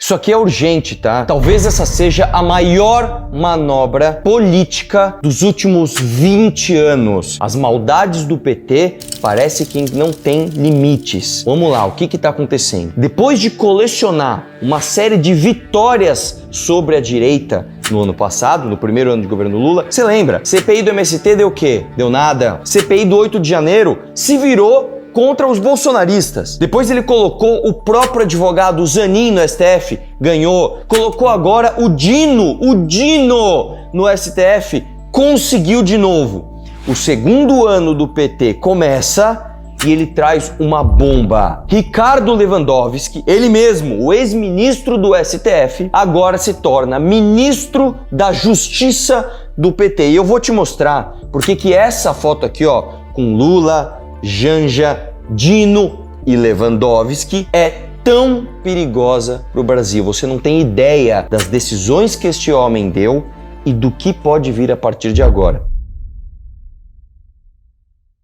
Isso aqui é urgente, tá? Talvez essa seja a maior manobra política dos últimos 20 anos. As maldades do PT parece que não tem limites. Vamos lá, o que tá acontecendo? Depois de colecionar uma série de vitórias sobre a direita no ano passado, no primeiro ano de governo Lula, você lembra? CPI do MST deu o quê? Deu nada. CPI do 8 de janeiro se virou contra os bolsonaristas. Depois ele colocou o próprio advogado Zanin no STF, ganhou. Colocou agora o Dino no STF, conseguiu de novo. O segundo ano do PT começa e ele traz uma bomba. Ricardo Lewandowski, ele mesmo, o ex-ministro do STF, agora se torna ministro da Justiça do PT. E eu vou te mostrar porque que essa foto aqui, ó, com Lula, Janja, Dino e Lewandowski é tão perigosa para o Brasil. Você não tem ideia das decisões que este homem deu e do que pode vir a partir de agora.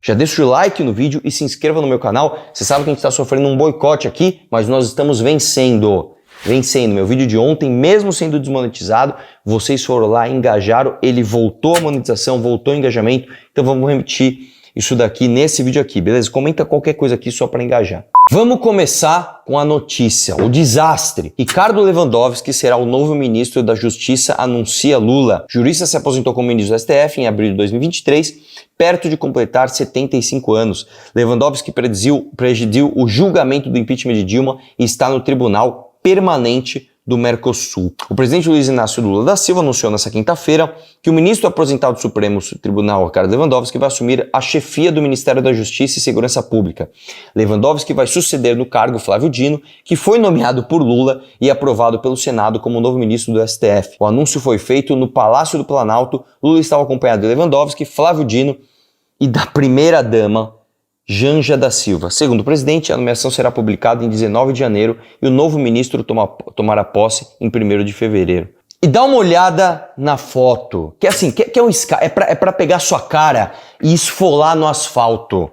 Já deixa o like no vídeo e se inscreva no meu canal. Você sabe que a gente está sofrendo um boicote aqui, mas nós estamos vencendo. Meu vídeo de ontem, mesmo sendo desmonetizado, vocês foram lá, engajaram, ele voltou a monetização, voltou o engajamento. Então vamos repetir isso daqui nesse vídeo aqui, beleza? Comenta qualquer coisa aqui só para engajar. Vamos começar com a notícia, o desastre. Ricardo Lewandowski será o novo ministro da Justiça, anuncia Lula. O jurista se aposentou como ministro do STF em abril de 2023, perto de completar 75 anos. Lewandowski presidiu o julgamento do impeachment de Dilma e está no Tribunal Permanente do Mercosul. O presidente Luiz Inácio Lula da Silva anunciou nesta quinta-feira que o ministro aposentado do Supremo Tribunal, Ricardo Lewandowski, vai assumir a chefia do Ministério da Justiça e Segurança Pública. Lewandowski vai suceder no cargo Flávio Dino, que foi nomeado por Lula e aprovado pelo Senado como novo ministro do STF. O anúncio foi feito no Palácio do Planalto. Lula estava acompanhado de Lewandowski, Flávio Dino e da primeira-dama, Janja da Silva. Segundo o presidente, a nomeação será publicada em 19 de janeiro e o novo ministro tomará posse em 1º de fevereiro. E dá uma olhada na foto, que é assim, é pra pegar sua cara e esfolar no asfalto.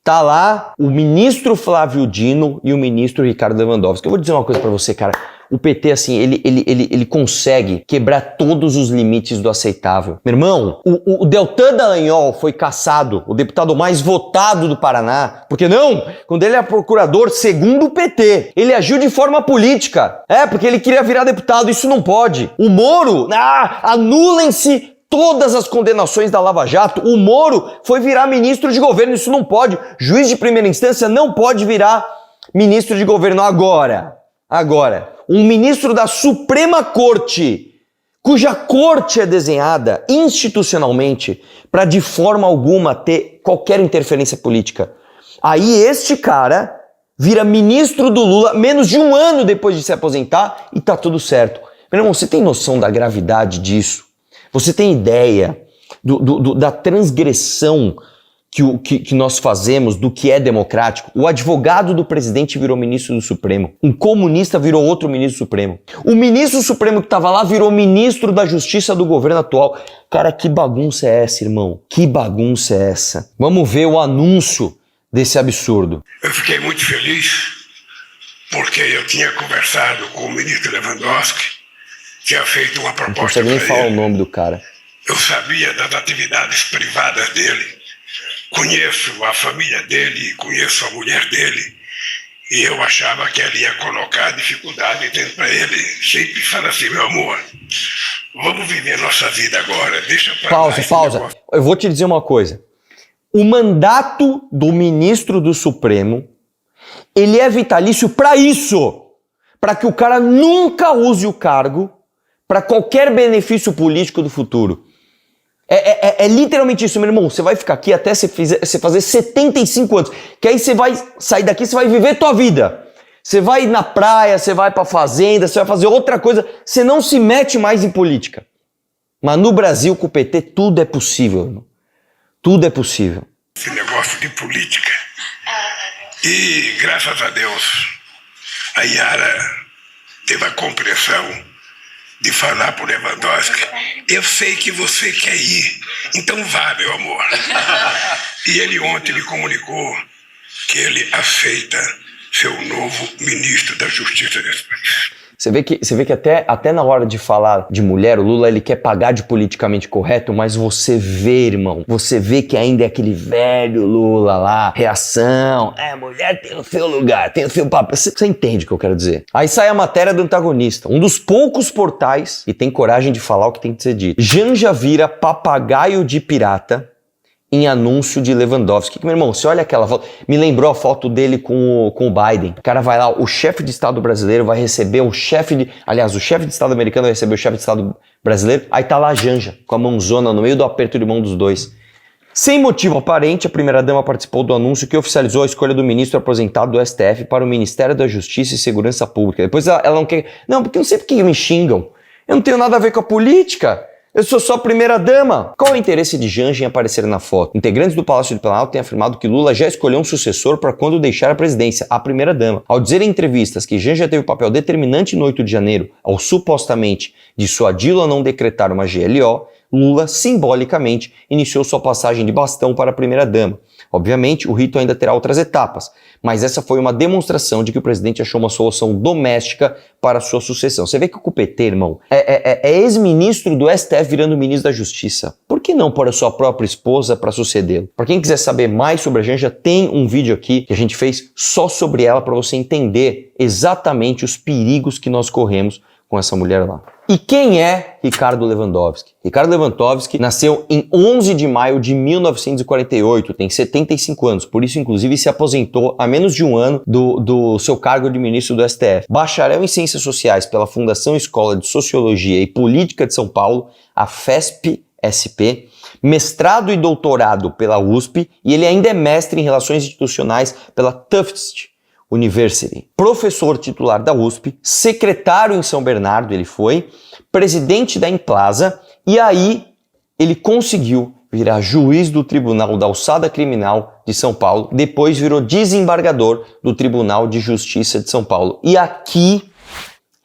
Tá lá o ministro Flávio Dino e o ministro Ricardo Lewandowski. Eu vou dizer uma coisa pra você, cara. O PT, assim, ele consegue quebrar todos os limites do aceitável. Meu irmão, o Deltan Dallagnol foi cassado, o deputado mais votado do Paraná. Por que não? Quando ele é procurador, segundo o PT, ele agiu de forma política. Porque ele queria virar deputado, isso não pode. O Moro, anulem-se todas as condenações da Lava Jato. O Moro foi virar ministro de governo, isso não pode. Juiz de primeira instância não pode virar ministro de governo agora. Um ministro da Suprema Corte, cuja corte é desenhada institucionalmente para de forma alguma ter qualquer interferência política. Aí este cara vira ministro do Lula menos de um ano depois de se aposentar e tá tudo certo. Meu irmão, você tem noção da gravidade disso? Você tem ideia da transgressão que nós fazemos do que é democrático? O advogado do presidente virou ministro do Supremo. Um comunista virou outro ministro do Supremo. O ministro Supremo que estava lá virou ministro da Justiça do governo atual. Cara, que bagunça é essa, irmão? Que bagunça é essa? Vamos ver o anúncio desse absurdo. Eu fiquei muito feliz porque eu tinha conversado com o ministro Lewandowski, tinha feito uma proposta. Não consegue nem falar o nome do cara. Eu sabia das atividades privadas dele. Conheço a família dele, conheço a mulher dele, e eu achava que ele ia colocar dificuldade dentro para ele. Sempre fala assim, meu amor, vamos viver nossa vida agora, deixa pra lá. Pausa. Eu vou te dizer uma coisa. O mandato do ministro do Supremo, ele é vitalício para isso, para que o cara nunca use o cargo para qualquer benefício político do futuro. É literalmente isso, meu irmão. Você vai ficar aqui até você fazer 75 anos. Que aí você vai sair daqui, você vai viver tua vida. Você vai na praia, você vai pra fazenda, você vai fazer outra coisa. Você não se mete mais em política. Mas no Brasil, com o PT, tudo é possível, irmão. Tudo é possível. Esse negócio de política. E, graças a Deus, a Yara teve a compreensão de falar pro Lewandowski, eu sei que você quer ir, então vá, meu amor. E ele ontem me comunicou que ele aceita ser o novo ministro da Justiça desse país. Você vê que até na hora de falar de mulher, o Lula ele quer pagar de politicamente correto, mas você vê, irmão, você vê que ainda é aquele velho Lula lá, reação, mulher tem o seu lugar, tem o seu papel. Você entende o que eu quero dizer? Aí sai a matéria do antagonista, um dos poucos portais que tem coragem de falar o que tem que ser dito. Janja vira papagaio de pirata em anúncio de Lewandowski. Meu irmão, você olha aquela foto, me lembrou a foto dele com o Biden. O cara vai lá, o chefe de Estado brasileiro vai receber o chefe de Estado americano vai receber o chefe de Estado brasileiro, aí tá lá a Janja, com a mãozona no meio do aperto de mão dos dois. Sem motivo aparente, a primeira-dama participou do anúncio que oficializou a escolha do ministro aposentado do STF para o Ministério da Justiça e Segurança Pública. Depois ela não quer... Não, porque eu não sei porque me xingam. Eu não tenho nada a ver com a política. Eu sou só primeira-dama. Qual é o interesse de Janja em aparecer na foto? Integrantes do Palácio do Planalto têm afirmado que Lula já escolheu um sucessor para quando deixar a presidência, a primeira-dama. Ao dizer em entrevistas que Janja teve um papel determinante no 8 de janeiro, ao supostamente dissuadi-lo a não decretar uma GLO, Lula, simbolicamente, iniciou sua passagem de bastão para a primeira-dama. Obviamente, o rito ainda terá outras etapas, mas essa foi uma demonstração de que o presidente achou uma solução doméstica para sua sucessão. Você vê que o Cupetê, irmão, é ex-ministro do STF virando ministro da Justiça. Por que não pôr a sua própria esposa para sucedê-lo? Para quem quiser saber mais sobre a Janja, tem um vídeo aqui que a gente fez só sobre ela para você entender exatamente os perigos que nós corremos com essa mulher lá. E quem é Ricardo Lewandowski? Ricardo Lewandowski nasceu em 11 de maio de 1948, tem 75 anos, por isso inclusive se aposentou há menos de um ano do seu cargo de ministro do STF. Bacharel em Ciências Sociais pela Fundação Escola de Sociologia e Política de São Paulo, a FESP-SP, mestrado e doutorado pela USP e ele ainda é mestre em Relações Institucionais pela Tufts University, professor titular da USP, secretário em São Bernardo ele foi, presidente da Implaza e aí ele conseguiu virar juiz do Tribunal da Alçada Criminal de São Paulo, depois virou desembargador do Tribunal de Justiça de São Paulo. E aqui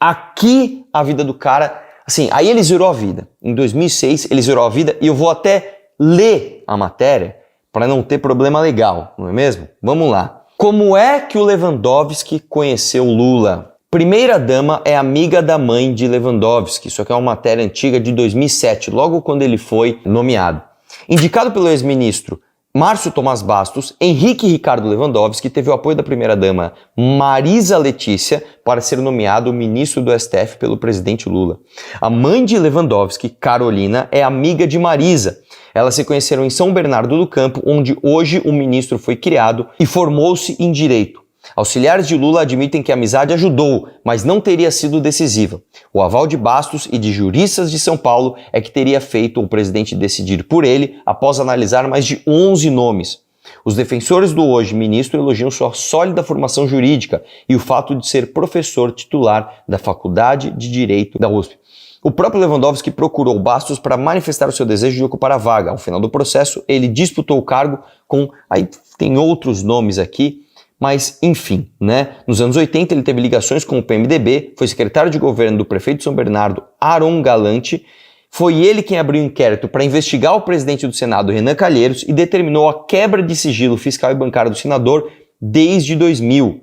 a vida do cara, assim, aí ele zerou a vida. Em 2006 ele zerou a vida e eu vou até ler a matéria para não ter problema legal, não é mesmo? Vamos lá. Como é que o Lewandowski conheceu Lula? Primeira-dama é amiga da mãe de Lewandowski. Isso aqui é uma matéria antiga de 2007, logo quando ele foi nomeado. Indicado pelo ex-ministro Márcio Tomás Bastos, Henrique Ricardo Lewandowski teve o apoio da primeira-dama Marisa Letícia para ser nomeado ministro do STF pelo presidente Lula. A mãe de Lewandowski, Carolina, é amiga de Marisa. Elas se conheceram em São Bernardo do Campo, onde hoje o ministro foi criado e formou-se em Direito. Auxiliares de Lula admitem que a amizade ajudou, mas não teria sido decisiva. O aval de Bastos e de juristas de São Paulo é que teria feito o presidente decidir por ele após analisar mais de 11 nomes. Os defensores do hoje ministro elogiam sua sólida formação jurídica e o fato de ser professor titular da Faculdade de Direito da USP. O próprio Lewandowski procurou Bastos para manifestar o seu desejo de ocupar a vaga. Ao final do processo, ele disputou o cargo com... Aí tem outros nomes aqui, mas enfim, né? Nos anos 80 ele teve ligações com o PMDB, foi secretário de governo do prefeito de São Bernardo, Aron Galante. Foi ele quem abriu um inquérito para investigar o presidente do Senado, Renan Calheiros, e determinou a quebra de sigilo fiscal e bancário do senador desde 2000.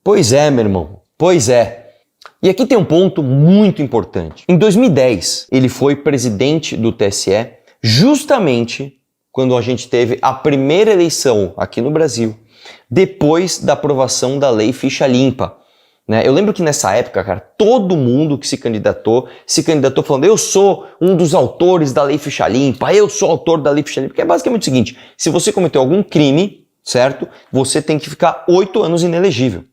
Pois é, meu irmão, pois é. E aqui tem um ponto muito importante. Em 2010, ele foi presidente do TSE, justamente quando a gente teve a primeira eleição aqui no Brasil, depois da aprovação da Lei Ficha Limpa. Né? Eu lembro que nessa época, cara, todo mundo que se candidatou falando: eu sou um dos autores da Lei Ficha Limpa, eu sou autor da Lei Ficha Limpa, que é basicamente o seguinte: se você cometeu algum crime, certo? Você tem que ficar 8 anos inelegível.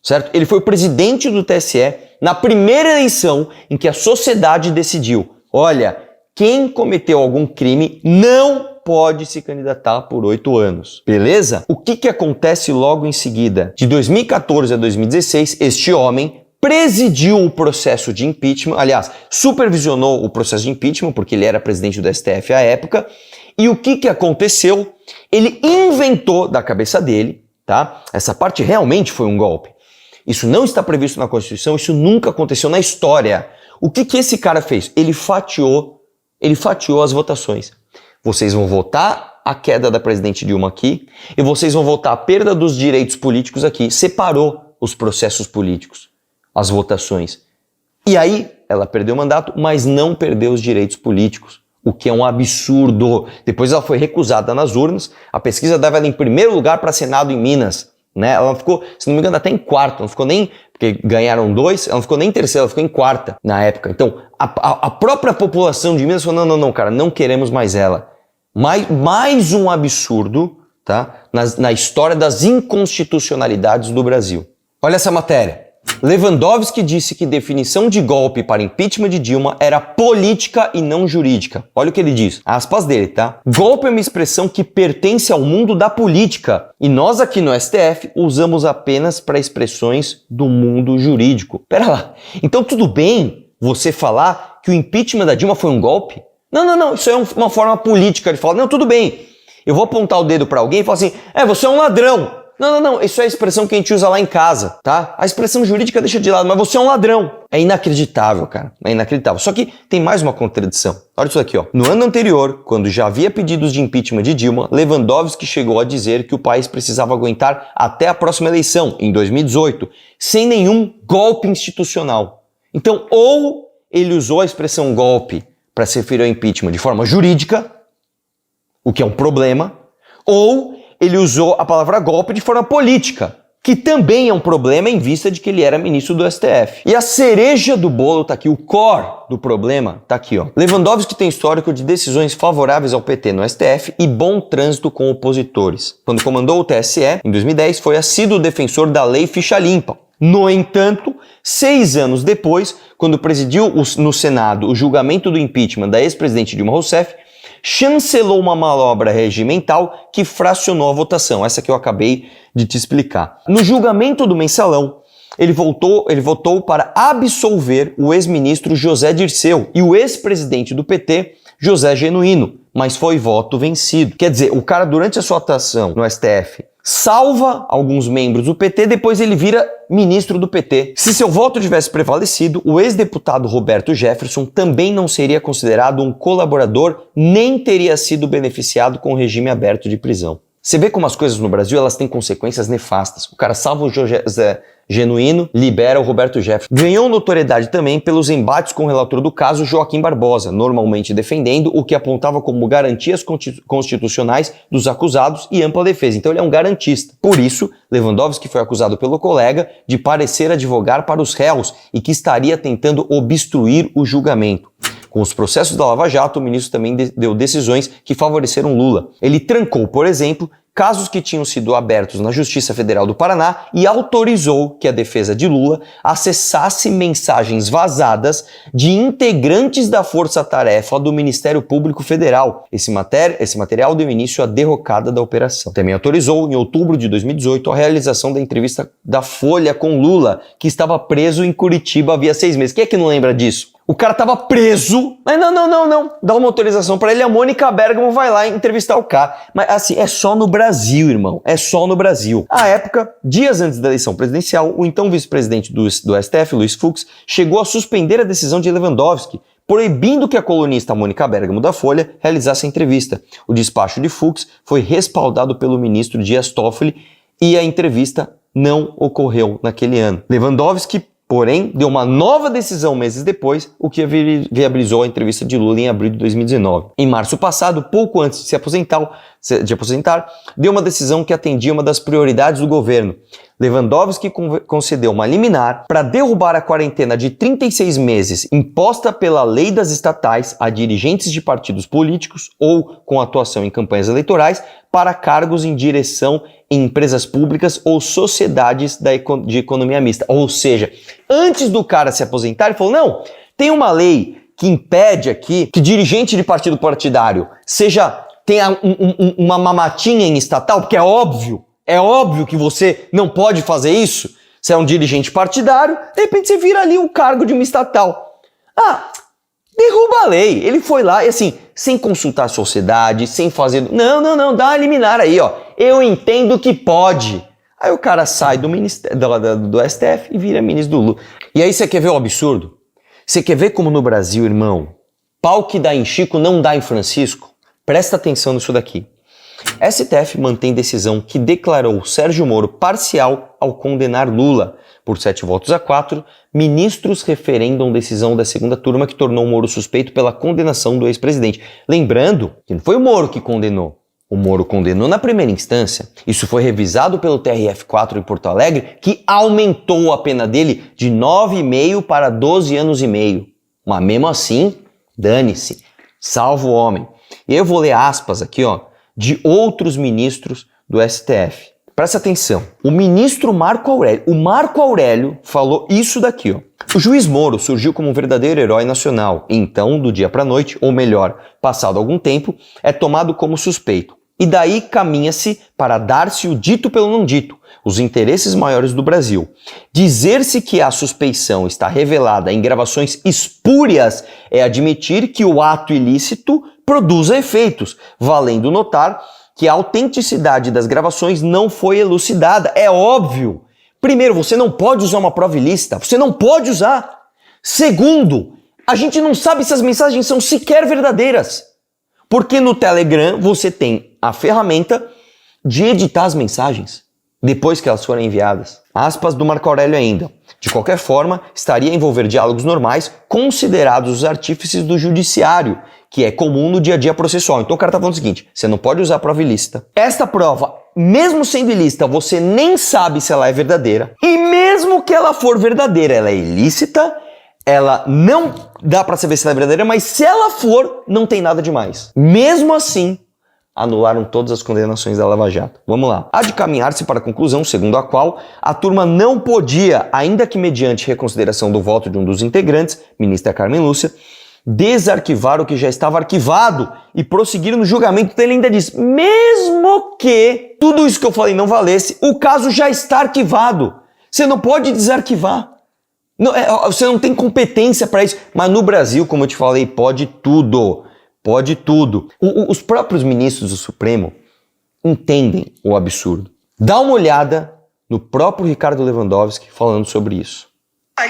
Certo? Ele foi o presidente do TSE na primeira eleição em que a sociedade decidiu: olha, quem cometeu algum crime não pode se candidatar por 8 anos. Beleza? O que acontece logo em seguida? De 2014 a 2016, este homem presidiu o processo de impeachment, aliás, supervisionou o processo de impeachment, porque ele era presidente do STF à época, e o que aconteceu? Ele inventou da cabeça dele, tá? Essa parte realmente foi um golpe. Isso não está previsto na Constituição, isso nunca aconteceu na história. O que esse cara fez? Ele fatiou as votações. Vocês vão votar a queda da presidente Dilma aqui e vocês vão votar a perda dos direitos políticos aqui. Separou os processos políticos. as votações. E aí ela perdeu o mandato, mas não perdeu os direitos políticos, o que é um absurdo. Depois ela foi recusada nas urnas, a pesquisa dava ela em primeiro lugar para Senado em Minas, né? Ela ficou, se não me engano, até em quarto, não ficou nem, porque ganharam 2, ela não ficou nem em terceira, ela ficou em quarta na época. Então a própria população de Minas falou, não, cara, não queremos mais ela. Mais um absurdo, tá? Na história das inconstitucionalidades do Brasil. Olha essa matéria. Lewandowski disse que definição de golpe para impeachment de Dilma era política e não jurídica. Olha o que ele diz, aspas dele, tá? Golpe é uma expressão que pertence ao mundo da política e nós aqui no STF usamos apenas para expressões do mundo jurídico. Pera lá, então tudo bem você falar que o impeachment da Dilma foi um golpe? Não, isso é uma forma política de falar, não, tudo bem, eu vou apontar o dedo para alguém e falar assim, você é um ladrão. Não, isso é a expressão que a gente usa lá em casa, tá? A expressão jurídica deixa de lado, mas você é um ladrão. É inacreditável, cara, é inacreditável. Só que tem mais uma contradição. Olha isso aqui, ó. No ano anterior, quando já havia pedidos de impeachment de Dilma, Lewandowski chegou a dizer que o país precisava aguentar até a próxima eleição, em 2018, sem nenhum golpe institucional. Então, ou ele usou a expressão golpe para se referir ao impeachment de forma jurídica, o que é um problema, ou ele usou a palavra golpe de forma política, que também é um problema em vista de que ele era ministro do STF. E a cereja do bolo tá aqui, o core do problema tá aqui, ó. Lewandowski tem histórico de decisões favoráveis ao PT no STF e bom trânsito com opositores. Quando comandou o TSE, em 2010, foi assíduo defensor da lei ficha limpa. No entanto, 6 anos depois, quando presidiu no Senado o julgamento do impeachment da ex-presidente Dilma Rousseff, chancelou uma manobra regimental que fracionou a votação, essa que eu acabei de te explicar. No julgamento do mensalão, ele votou para absolver o ex-ministro José Dirceu e o ex-presidente do PT, José Genuíno, mas foi voto vencido. Quer dizer, o cara durante a sua atuação no STF salva alguns membros do PT, depois ele vira ministro do PT. Se seu voto tivesse prevalecido, o ex-deputado Roberto Jefferson também não seria considerado um colaborador, nem teria sido beneficiado com o regime aberto de prisão. Você vê como as coisas no Brasil elas têm consequências nefastas. O cara salva o José Genuíno, libera o Roberto Jefferson. Ganhou notoriedade também pelos embates com o relator do caso, Joaquim Barbosa, normalmente defendendo o que apontava como garantias constitucionais dos acusados e ampla defesa. Então ele é um garantista. Por isso, Lewandowski foi acusado pelo colega de parecer advogar para os réus e que estaria tentando obstruir o julgamento. Com os processos da Lava Jato, o ministro também deu decisões que favoreceram Lula. Ele trancou, por exemplo, casos que tinham sido abertos na Justiça Federal do Paraná e autorizou que a defesa de Lula acessasse mensagens vazadas de integrantes da Força-Tarefa do Ministério Público Federal. Esse material deu início à derrocada da operação. Também autorizou, em outubro de 2018, a realização da entrevista da Folha com Lula, que estava preso em Curitiba havia 6 meses. Quem é que não lembra disso? O cara tava preso, mas não, dá uma autorização pra ele, a Mônica Bergamo vai lá entrevistar o cara. Mas assim, é só no Brasil, irmão, é só no Brasil. À época, dias antes da eleição presidencial, o então vice-presidente do STF, Luiz Fux, chegou a suspender a decisão de Lewandowski, proibindo que a colunista Mônica Bergamo da Folha realizasse a entrevista. O despacho de Fux foi respaldado pelo ministro Dias Toffoli e a entrevista não ocorreu naquele ano. Lewandowski, porém, deu uma nova decisão meses depois, o que viabilizou a entrevista de Lula em abril de 2019. Em março passado, pouco antes de se aposentar, deu uma decisão que atendia uma das prioridades do governo. Lewandowski concedeu uma liminar para derrubar a quarentena de 36 meses imposta pela lei das estatais a dirigentes de partidos políticos ou com atuação em campanhas eleitorais para cargos em direção em empresas públicas ou sociedades de economia mista. Ou seja, antes do cara se aposentar, ele falou, não, tem uma lei que impede aqui que dirigente de partido partidário tenha uma mamatinha em estatal, porque é óbvio que você não pode fazer isso. Você é um dirigente partidário, de repente você vira ali um cargo de uma estatal. Derruba a lei. Ele foi lá e assim, sem consultar a sociedade, sem fazer... Não, dá uma liminar aí, ó. Eu entendo que pode. Aí o cara sai do STF e vira ministro do Lula. E aí você quer ver o absurdo? Você quer ver como no Brasil, irmão, pau que dá em Chico não dá em Francisco? Presta atenção nisso daqui. STF mantém decisão que declarou Sérgio Moro parcial ao condenar Lula, Por 7 votos a 4, ministros referendam decisão da segunda turma que tornou o Moro suspeito pela condenação do ex-presidente. Lembrando que não foi o Moro que condenou. O Moro condenou na primeira instância. Isso foi revisado pelo TRF4 em Porto Alegre, que aumentou a pena dele de 9,5 para 12 anos e meio. Mas mesmo assim, dane-se. Salva o homem. E eu vou ler aspas aqui, ó, de outros ministros do STF. Presta atenção. O ministro Marco Aurélio. O Marco Aurélio falou isso daqui, ó. O juiz Moro surgiu como um verdadeiro herói nacional. Então, do dia para a noite, ou melhor, passado algum tempo, é tomado como suspeito. E daí caminha-se para dar-se o dito pelo não dito, os interesses maiores do Brasil. Dizer-se que a suspeição está revelada em gravações espúrias é admitir que o ato ilícito produza efeitos, valendo notar que a autenticidade das gravações não foi elucidada. É óbvio. Primeiro, você não pode usar uma prova ilícita. Você não pode usar. Segundo, a gente não sabe se as mensagens são sequer verdadeiras. Porque no Telegram você tem a ferramenta de editar as mensagens depois que elas forem enviadas. Aspas do Marco Aurélio ainda. De qualquer forma, estaria a envolver diálogos normais considerados os artífices do judiciário, que é comum no dia a dia processual. Então o cara tá falando o seguinte, você não pode usar prova ilícita. Esta prova, mesmo sendo ilícita, você nem sabe se ela é verdadeira. E mesmo que ela for verdadeira, ela é ilícita, ela não dá pra saber se ela é verdadeira, mas se ela for, não tem nada demais. Mesmo assim, anularam todas as condenações da Lava Jato. Vamos lá. Há de caminhar-se para a conclusão, segundo a qual a turma não podia, ainda que mediante reconsideração do voto de um dos integrantes, ministra Carmen Lúcia, desarquivar o que já estava arquivado e prosseguir no julgamento. Então ele ainda diz, mesmo que tudo isso que eu falei não valesse, o caso já está arquivado. Você não pode desarquivar. Não, você não tem competência para isso. Mas no Brasil, como eu te falei, pode tudo. Pode tudo. Os próprios ministros do Supremo entendem o absurdo. Dá uma olhada no próprio Ricardo Lewandowski falando sobre isso. Aí,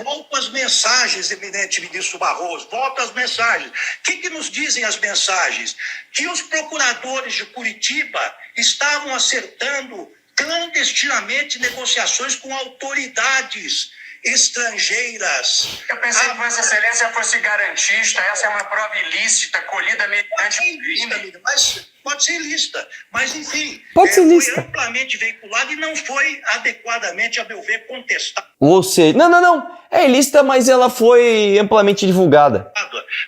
volto às mensagens, eminente ministro Barroso, volto às mensagens. O que nos dizem as mensagens? Que os procuradores de Curitiba estavam acertando clandestinamente negociações com autoridades estrangeiras. Eu pensei que Vossa Excelência fosse garantista, essa é uma prova ilícita, colhida mediante crime. Mas pode ser ilícita, mas enfim, pode ser ilícita. Foi amplamente veiculado e não foi adequadamente, a meu ver, contestado. Ou seja, não, é ilícita, mas ela foi amplamente divulgada.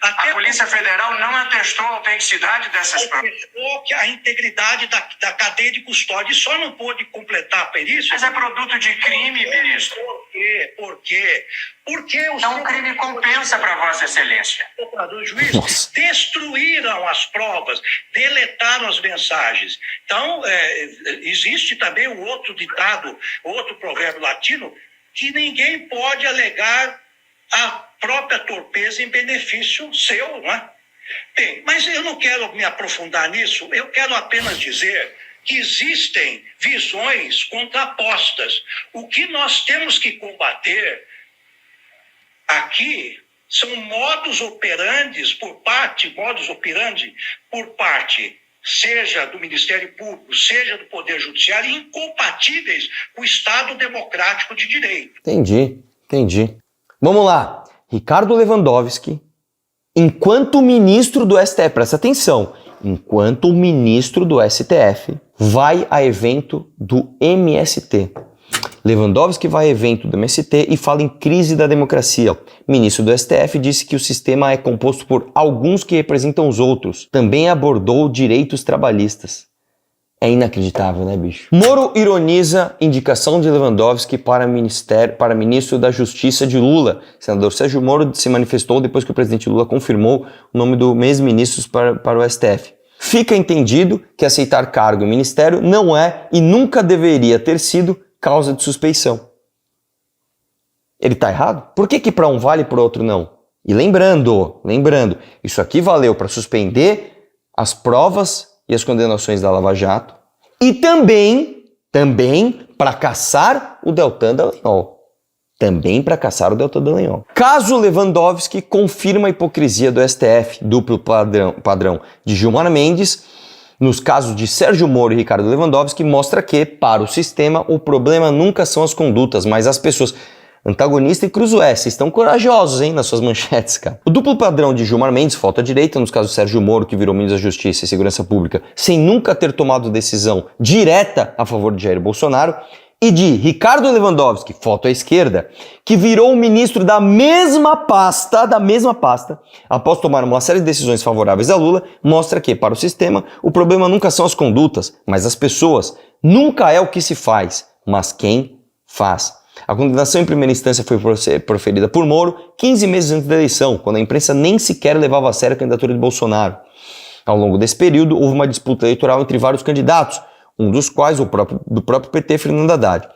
Até a Polícia Federal não atestou a autenticidade dessas provas. Atestou que a integridade da cadeia de custódia só não pôde completar a perícia. Mas é produto de crime, ministro. Por quê? Porque os Então o crime compensa para Vossa Excelência. O juiz destruíram as provas, deletaram as mensagens. Então, existe também o outro ditado, outro provérbio latino, que ninguém pode alegar a própria torpeza em benefício seu, não é? Bem, mas eu não quero me aprofundar nisso, eu quero apenas dizer que existem visões contrapostas. O que nós temos que combater aqui são modus operandi por parte, seja do Ministério Público, seja do Poder Judiciário, incompatíveis com o Estado democrático de direito. Entendi. Vamos lá. Ricardo Lewandowski, enquanto ministro do STF, presta atenção, enquanto ministro do STF, vai a evento do MST. Lewandowski vai a evento do MST e fala em crise da democracia. O ministro do STF disse que o sistema é composto por alguns que representam os outros. Também abordou direitos trabalhistas. É inacreditável, né, bicho? Moro ironiza indicação de Lewandowski para ministro da Justiça de Lula. O senador Sérgio Moro se manifestou depois que o presidente Lula confirmou o nome do ex-ministro para o STF. Fica entendido que aceitar cargo em ministério não é e nunca deveria ter sido causa de suspeição. Ele tá errado? Por que para um vale e para o outro não? E lembrando, isso aqui valeu para suspender as provas e as condenações da Lava Jato e também para caçar o Deltan Dallagnol. Caso Lewandowski confirma a hipocrisia do STF, duplo padrão de Gilmar Mendes nos casos de Sérgio Moro e Ricardo Lewandowski, mostra que, para o sistema, o problema nunca são as condutas, mas as pessoas. Antagonista e Cruzoé, vocês estão corajosos, hein, nas suas manchetes, cara. O duplo padrão de Gilmar Mendes, foto à direita, nos casos de Sérgio Moro, que virou ministro da Justiça e Segurança Pública, sem nunca ter tomado decisão direta a favor de Jair Bolsonaro, e de Ricardo Lewandowski, foto à esquerda, que virou ministro da mesma pasta, após tomar uma série de decisões favoráveis a Lula, mostra que, para o sistema, o problema nunca são as condutas, mas as pessoas. Nunca é o que se faz, mas quem faz. A condenação em primeira instância foi proferida por Moro 15 meses antes da eleição, quando a imprensa nem sequer levava a sério a candidatura de Bolsonaro. Ao longo desse período, houve uma disputa eleitoral entre vários candidatos, um dos quais do próprio PT, Fernando Haddad.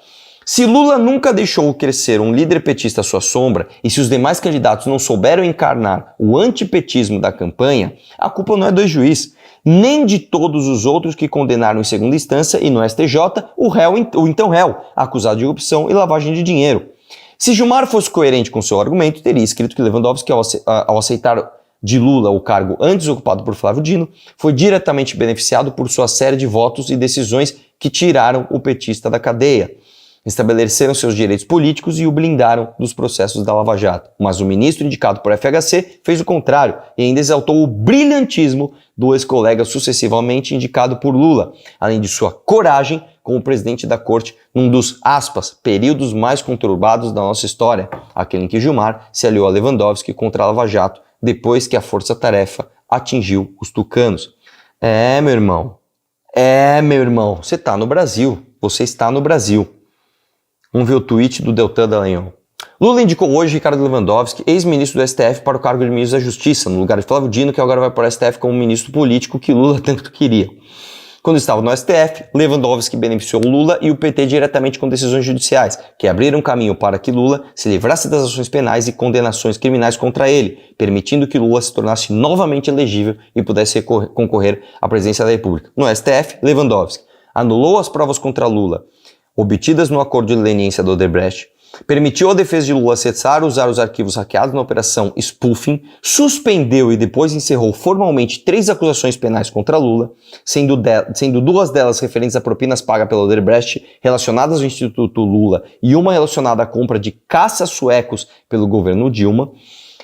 Se Lula nunca deixou crescer um líder petista à sua sombra, e se os demais candidatos não souberam encarnar o antipetismo da campanha, a culpa não é do ex-juiz, nem de todos os outros que condenaram em segunda instância e no STJ o então réu, acusado de corrupção e lavagem de dinheiro. Se Gilmar fosse coerente com seu argumento, teria escrito que Lewandowski, ao aceitar de Lula o cargo antes ocupado por Flávio Dino, foi diretamente beneficiado por sua série de votos e decisões que tiraram o petista da cadeia. Estabeleceram seus direitos políticos e o blindaram dos processos da Lava Jato. Mas o ministro indicado por FHC fez o contrário e ainda exaltou o brilhantismo do ex-colega sucessivamente indicado por Lula, além de sua coragem como presidente da corte num dos, aspas, períodos mais conturbados da nossa história, aquele em que Gilmar se aliou a Lewandowski contra a Lava Jato depois que a força-tarefa atingiu os tucanos. Meu irmão, você está no Brasil, você está no Brasil. Vamos ver o tweet do Deltan Dallagnol. Lula indicou hoje Ricardo Lewandowski, ex-ministro do STF, para o cargo de ministro da Justiça, no lugar de Flávio Dino, que agora vai para o STF como ministro político que Lula tanto queria. Quando estava no STF, Lewandowski beneficiou Lula e o PT diretamente com decisões judiciais, que abriram caminho para que Lula se livrasse das ações penais e condenações criminais contra ele, permitindo que Lula se tornasse novamente elegível e pudesse concorrer à presidência da República. No STF, Lewandowski anulou as provas contra Lula, obtidas no acordo de leniência do Odebrecht, permitiu à defesa de Lula acessar e usar os arquivos hackeados na operação Spoofing, suspendeu e depois encerrou formalmente 3 acusações penais contra Lula, sendo 2 delas referentes a propinas pagas pelo Odebrecht relacionadas ao Instituto Lula e uma relacionada à compra de caças suecos pelo governo Dilma.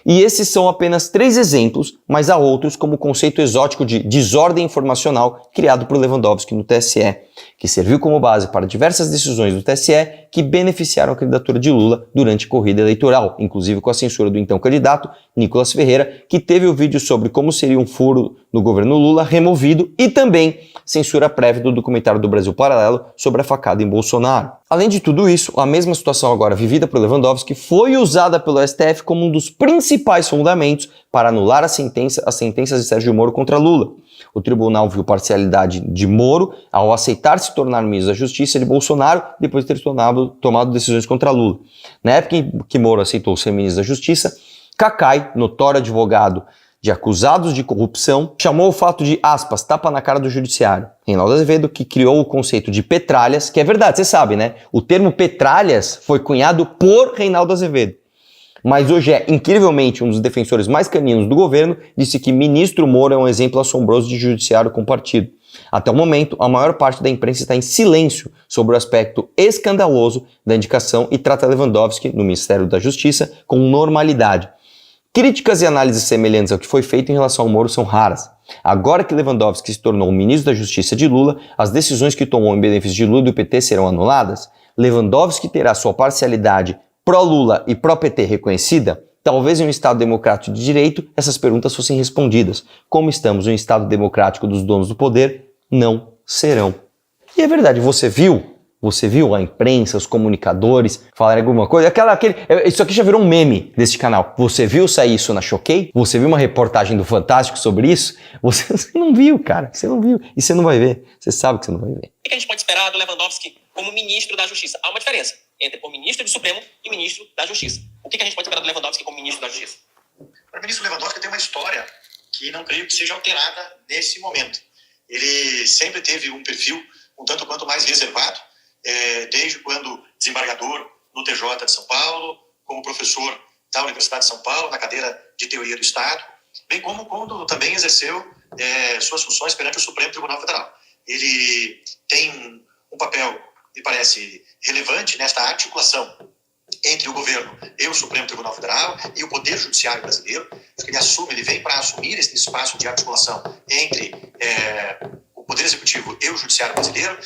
E esses são apenas 3 exemplos, mas há outros como o conceito exótico de desordem informacional criado por Lewandowski no TSE, que serviu como base para diversas decisões do TSE que beneficiaram a candidatura de Lula durante a corrida eleitoral, inclusive com a censura do então candidato Nicolas Ferreira, que teve o vídeo sobre como seria um furo no governo Lula removido, e também censura prévia do documentário do Brasil Paralelo sobre a facada em Bolsonaro. Além de tudo isso, a mesma situação agora vivida por Lewandowski foi usada pelo STF como um dos principais fundamentos para anular as sentenças de Sérgio Moro contra Lula. O tribunal viu parcialidade de Moro ao aceitar se tornar ministro da Justiça de Bolsonaro depois de ter tomado decisões contra Lula. Na época em que Moro aceitou ser ministro da Justiça, Cacai, notório advogado de acusados de corrupção, chamou o fato de, aspas, tapa na cara do judiciário. Reinaldo Azevedo, que criou o conceito de petralhas, que é verdade, você sabe, né? O termo petralhas foi cunhado por Reinaldo Azevedo. Mas hoje é, incrivelmente, um dos defensores mais caninos do governo, disse que ministro Moro é um exemplo assombroso de judiciário compartido. Até o momento, a maior parte da imprensa está em silêncio sobre o aspecto escandaloso da indicação e trata Lewandowski, no Ministério da Justiça, com normalidade. Críticas e análises semelhantes ao que foi feito em relação ao Moro são raras. Agora que Lewandowski se tornou o ministro da Justiça de Lula, as decisões que tomou em benefício de Lula e do PT serão anuladas? Lewandowski terá sua parcialidade pró-Lula e pró-PT reconhecida? Talvez em um Estado democrático de direito essas perguntas fossem respondidas. Como estamos em um Estado democrático dos donos do poder, não serão. E é verdade, você viu a imprensa, os comunicadores falarem alguma coisa? Isso aqui já virou um meme desse canal. Você viu sair isso na Choquei? Você viu uma reportagem do Fantástico sobre isso? Você não viu, cara. Você não viu. E você não vai ver. Você sabe que você não vai ver. O que a gente pode esperar do Lewandowski como ministro da Justiça? Há uma diferença entre o ministro do Supremo e ministro da Justiça. O que a gente pode esperar do Lewandowski como ministro da Justiça? O ministro Lewandowski tem uma história que não creio que seja alterada nesse momento. Ele sempre teve um perfil um tanto quanto mais reservado, desde quando desembargador no TJ de São Paulo, como professor da Universidade de São Paulo, na cadeira de Teoria do Estado, bem como quando também exerceu suas funções perante o Supremo Tribunal Federal. Ele tem um papel, me parece, relevante nesta articulação entre o governo e o Supremo Tribunal Federal e o Poder Judiciário brasileiro. Ele vem para assumir esse espaço de articulação entre o Poder Executivo e o Judiciário brasileiro,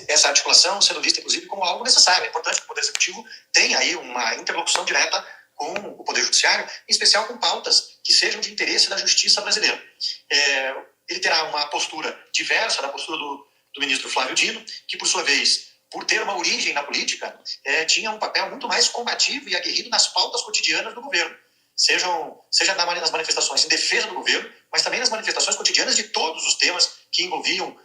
essa articulação sendo vista, inclusive, como algo necessário. É importante que o Poder Executivo tenha aí uma interlocução direta com o Poder Judiciário, em especial com pautas que sejam de interesse da justiça brasileira. Ele terá uma postura diversa da postura do ministro Flávio Dino, que, por sua vez, por ter uma origem na política, tinha um papel muito mais combativo e aguerrido nas pautas cotidianas do governo. Seja nas manifestações em defesa do governo, mas também nas manifestações cotidianas de todos os temas que envolviam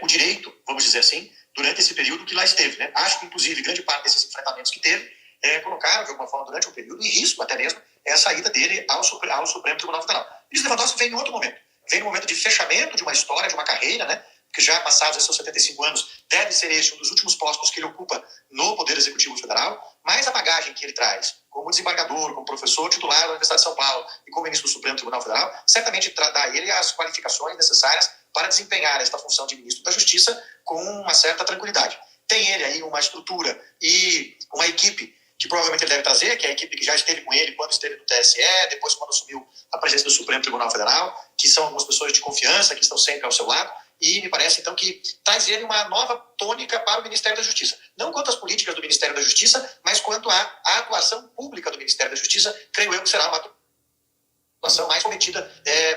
o direito, vamos dizer assim, durante esse período que lá esteve, né? Acho que, inclusive, grande parte desses enfrentamentos que teve colocaram, de alguma forma, durante um período, em risco até mesmo, a saída dele ao Supremo Tribunal Federal. O ministro Lewandowski vem em outro momento. Vem no momento de fechamento de uma história, de uma carreira, né? Que já passados esses seus 75 anos, deve ser esse um dos últimos postos que ele ocupa no Poder Executivo Federal, mas a bagagem que ele traz como desembargador, como professor titular da Universidade de São Paulo e como ministro do Supremo Tribunal Federal, certamente dá a ele as qualificações necessárias para desempenhar esta função de ministro da Justiça com uma certa tranquilidade. Tem ele aí uma estrutura e uma equipe que provavelmente ele deve trazer, que é a equipe que já esteve com ele quando esteve no TSE, depois quando assumiu a presidência do Supremo Tribunal Federal, que são algumas pessoas de confiança, que estão sempre ao seu lado, e me parece, então, que traz ele uma nova tônica para o Ministério da Justiça. Não quanto às políticas do Ministério da Justiça, mas quanto à atuação pública do Ministério da Justiça, creio eu que será uma atuação mais cometida,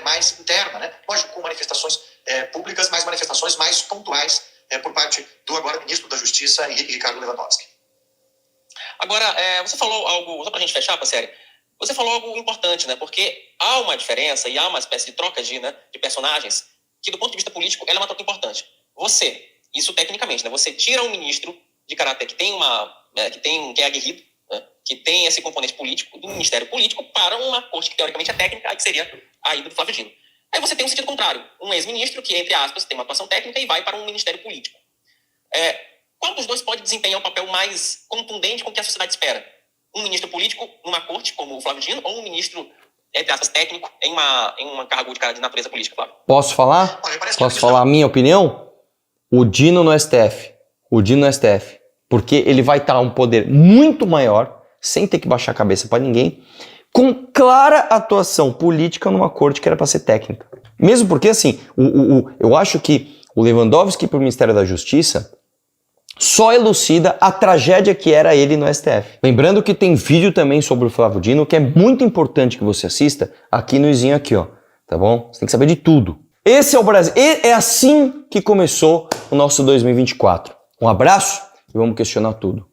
mais interna, né? Lógico, com manifestações públicas, mas manifestações mais pontuais por parte do agora ministro da Justiça, Henrique Ricardo Lewandowski. Agora, você falou algo, só pra gente fechar, Passeri, você falou algo importante, né? Porque há uma diferença e há uma espécie de troca de personagens que, do ponto de vista político, ela é uma troca importante. Isso tecnicamente, né? Você tira um ministro de caráter que é aguerrido, né? Que tem esse componente político, do ministério político, para uma corte que, teoricamente, é técnica, que seria a ida do Flávio Dino. Aí você tem um sentido contrário. Um ex-ministro que, entre aspas, tem uma atuação técnica e vai para um ministério político. Qual dos dois pode desempenhar um papel mais contundente com o que a sociedade espera? Um ministro político numa corte, como o Flávio Dino, ou um ministro, entre aspas, técnico em um cargo de natureza política, Flávio? Posso falar? Posso falar a minha opinião? O Dino no STF. Porque ele vai estar um poder muito maior, sem ter que baixar a cabeça para ninguém, com clara atuação política numa corte que era para ser técnica. Mesmo porque, assim, eu acho que o Lewandowski para o Ministério da Justiça só elucida a tragédia que era ele no STF. Lembrando que tem vídeo também sobre o Flávio Dino, que é muito importante que você assista aqui no izinho aqui, ó. Tá bom? Você tem que saber de tudo. Esse é o Brasil. E é assim que começou o nosso 2024. Um abraço e vamos questionar tudo.